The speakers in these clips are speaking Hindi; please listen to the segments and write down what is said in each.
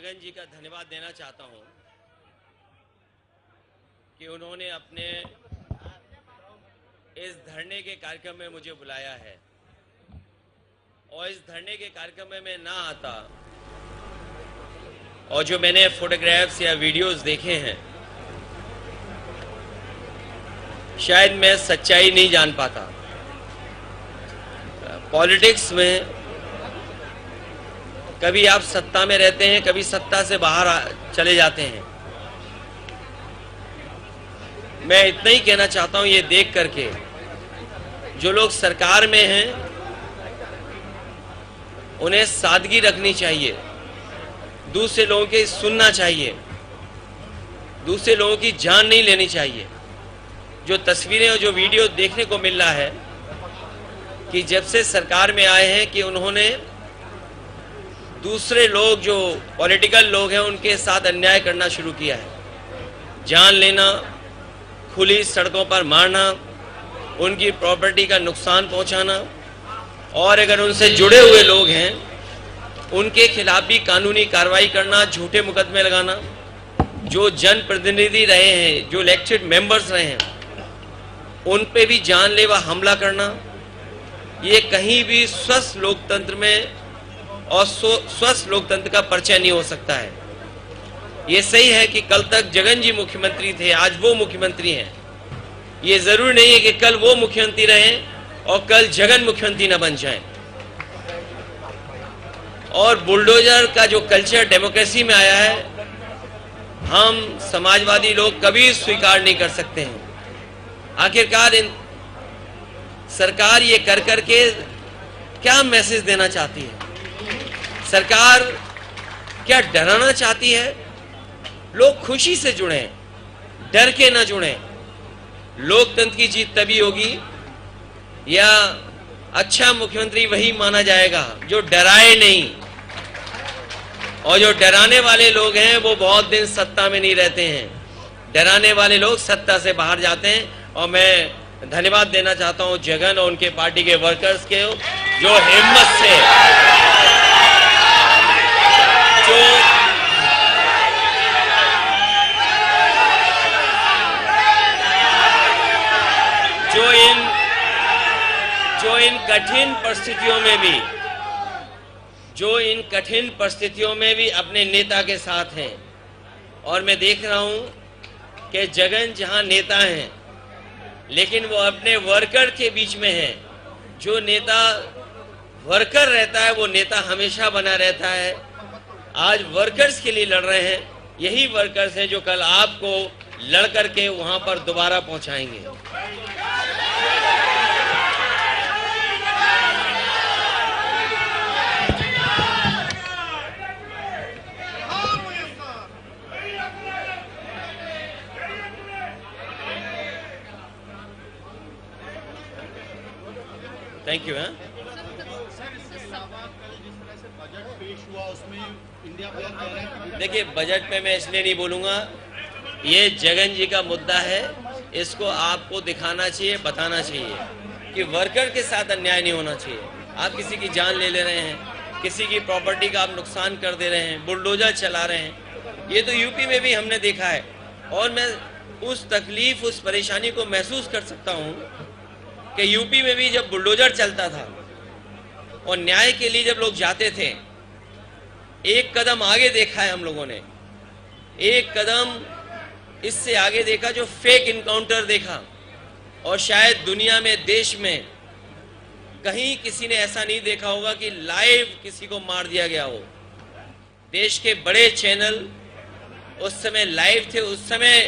जगन जी का धन्यवाद देना चाहता हूं कि उन्होंने अपने इस धरने के कार्यक्रम में मुझे बुलाया है और इस धरने के कार्यक्रम में मैं ना आता और जो मैंने फोटोग्राफ्स या वीडियोस देखे हैं शायद मैं सच्चाई नहीं जान पाता। पॉलिटिक्स में कभी आप सत्ता में रहते हैं, कभी सत्ता से बाहर चले जाते हैं। मैं इतना ही कहना चाहता हूं, ये देख करके जो लोग सरकार में हैं उन्हें सादगी रखनी चाहिए, दूसरे लोगों की सुनना चाहिए, दूसरे लोगों की जान नहीं लेनी चाहिए। जो तस्वीरें और जो वीडियो देखने को मिल रहा है कि जब से सरकार में आए हैं कि उन्होंने दूसरे लोग जो पॉलिटिकल लोग हैं उनके साथ अन्याय करना शुरू किया है। जान लेना, खुली सड़कों पर मारना, उनकी प्रॉपर्टी का नुकसान पहुंचाना और अगर उनसे जुड़े हुए लोग हैं उनके खिलाफ भी कानूनी कार्रवाई करना, झूठे मुकदमे लगाना। जो जनप्रतिनिधि रहे हैं, जो इलेक्टेड मेंबर्स रहे हैं, उन पे भी जानलेवा हमला करना, ये कहीं भी स्वस्थ लोकतंत्र में और स्वस्थ लोकतंत्र का परिचय नहीं हो सकता है। ये सही है कि कल तक जगन जी मुख्यमंत्री थे, आज वो मुख्यमंत्री हैं। ये जरूरी नहीं है कि कल वो मुख्यमंत्री रहें और कल जगन मुख्यमंत्री न बन जाएं। और बुलडोजर का जो कल्चर डेमोक्रेसी में आया है, हम समाजवादी लोग कभी स्वीकार नहीं कर सकते हैं। आखिरकार सरकार ये कर करके क्या मैसेज देना चाहती है? सरकार क्या डराना चाहती है? लोग खुशी से जुड़ें, डर के ना जुड़ें। लोकतंत्र की जीत तभी होगी या अच्छा मुख्यमंत्री वही माना जाएगा जो डराए नहीं। और जो डराने वाले लोग हैं वो बहुत दिन सत्ता में नहीं रहते हैं। डराने वाले लोग सत्ता से बाहर जाते हैं। और मैं धन्यवाद देना चाहता हूं जगन और उनके पार्टी के वर्कर्स के, जो हिम्मत से जो इन कठिन परिस्थितियों में भी अपने नेता के साथ हैं। और मैं देख रहा हूं कि जगन जहां नेता हैं लेकिन वो अपने वर्कर के बीच में है। जो नेता वर्कर रहता है वो नेता हमेशा बना रहता है। आज वर्कर्स के लिए लड़ रहे हैं, यही वर्कर्स हैं जो कल आपको लड़ करके वहां पर दोबारा पहुंचाएंगे। Thank you. देखिए, बजट पे मैं इसलिए नहीं बोलूंगा, ये जगन जी का मुद्दा है, इसको आपको दिखाना चाहिए, बताना चाहिए कि वर्कर के साथ अन्याय नहीं होना चाहिए। आप किसी की जान ले रहे हैं, किसी की प्रॉपर्टी का आप नुकसान कर दे रहे हैं, बुलडोजर चला रहे हैं। ये तो यूपी में भी हमने देखा है और मैं उस तकलीफ, उस परेशानी को महसूस कर सकता हूँ कि यूपी में भी जब बुलडोजर चलता था और न्याय के लिए जब लोग जाते थे, एक कदम आगे देखा है हम लोगों ने, एक कदम इससे आगे देखा जो फेक इनकाउंटर देखा। और शायद दुनिया में, देश में कहीं किसी ने ऐसा नहीं देखा होगा कि लाइव किसी को मार दिया गया हो। देश के बड़े चैनल उस समय लाइव थे, उस समय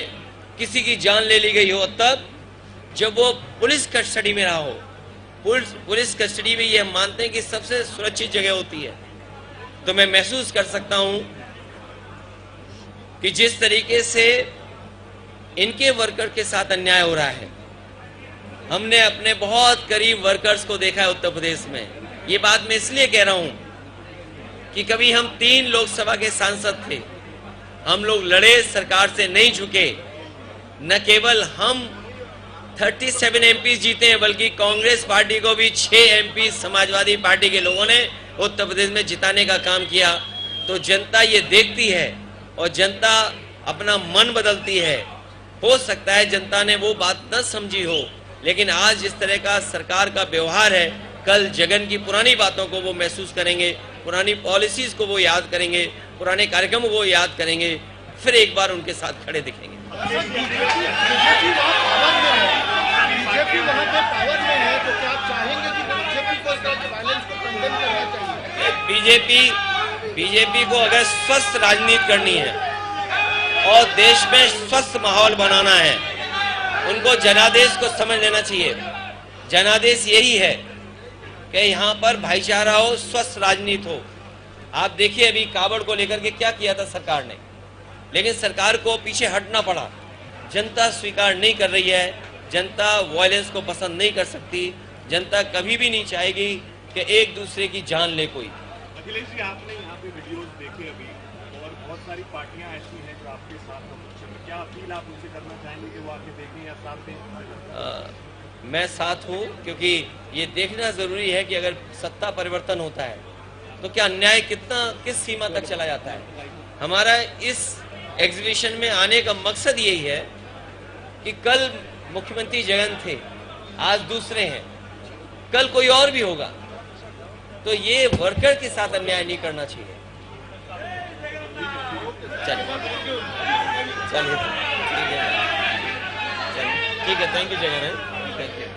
किसी की जान ले ली गई हो, तब जब वो पुलिस कस्टडी में रहा हो। पुलिस कस्टडी में ये हम मानते हैं कि सबसे सुरक्षित जगह होती है। तो मैं महसूस कर सकता हूं कि जिस तरीके से इनके वर्कर के साथ अन्याय हो रहा है, हमने अपने बहुत करीब वर्कर्स को देखा है उत्तर प्रदेश में। ये बात मैं इसलिए कह रहा हूं कि कभी हम 3 लोकसभा के सांसद थे, हम लोग लड़े, सरकार से नहीं झुके। न केवल हम 37 एमपी जीते हैं बल्कि कांग्रेस पार्टी को भी 6 एमपी समाजवादी पार्टी के लोगों ने उत्तर प्रदेश में जिताने का काम किया। तो जनता ये देखती है और जनता अपना मन बदलती है। हो सकता है जनता ने वो बात न समझी हो, लेकिन आज जिस तरह का सरकार का व्यवहार है, कल जगन की पुरानी बातों को वो महसूस करेंगे, पुरानी पॉलिसीज को वो याद करेंगे, पुराने कार्यक्रमों को याद करेंगे, फिर एक बार उनके साथ खड़े दिखेंगे। बीजेपी वहां पे पावर में है, तो क्या आप चाहेंगे कि बीजेपी को इस तरह के वायलेंस को कंडेम करना चाहिए? बीजेपी को अगर स्वस्थ राजनीति करनी है और देश में स्वस्थ माहौल बनाना है, उनको जनादेश को समझ लेना चाहिए। जनादेश यही है कि यहाँ पर भाईचारा हो, स्वस्थ राजनीति हो। आप देखिए अभी कावड़ को लेकर के क्या किया था सरकार ने, लेकिन सरकार को पीछे हटना पड़ा। जनता स्वीकार नहीं कर रही है, जनता वायलेंस को पसंद नहीं कर सकती, जनता कभी भी नहीं चाहेगी कि एक दूसरे की जान ले कोई। अखिलेश जी, आपने यहाँ पे वीडियोस देखे अभी, और बहुत सारी पार्टियां ऐसी हैं जो आपके साथ हैं, क्या अपील आप उनसे करना चाहेंगे कि वो आके देखें या साथ दें? मैं साथ हूँ, क्योंकि ये देखना जरूरी है कि अगर सत्ता परिवर्तन होता है तो क्या अन्याय किस सीमा तक चला जाता है। हमारा इस एग्जीबिशन में आने का मकसद यही है कि कल मुख्यमंत्री जगन थे, आज दूसरे हैं, कल कोई और भी होगा, तो ये वर्कर के साथ अन्याय नहीं करना चाहिए। चलिए ठीक है, थैंक यू जगन है, थैंक यू।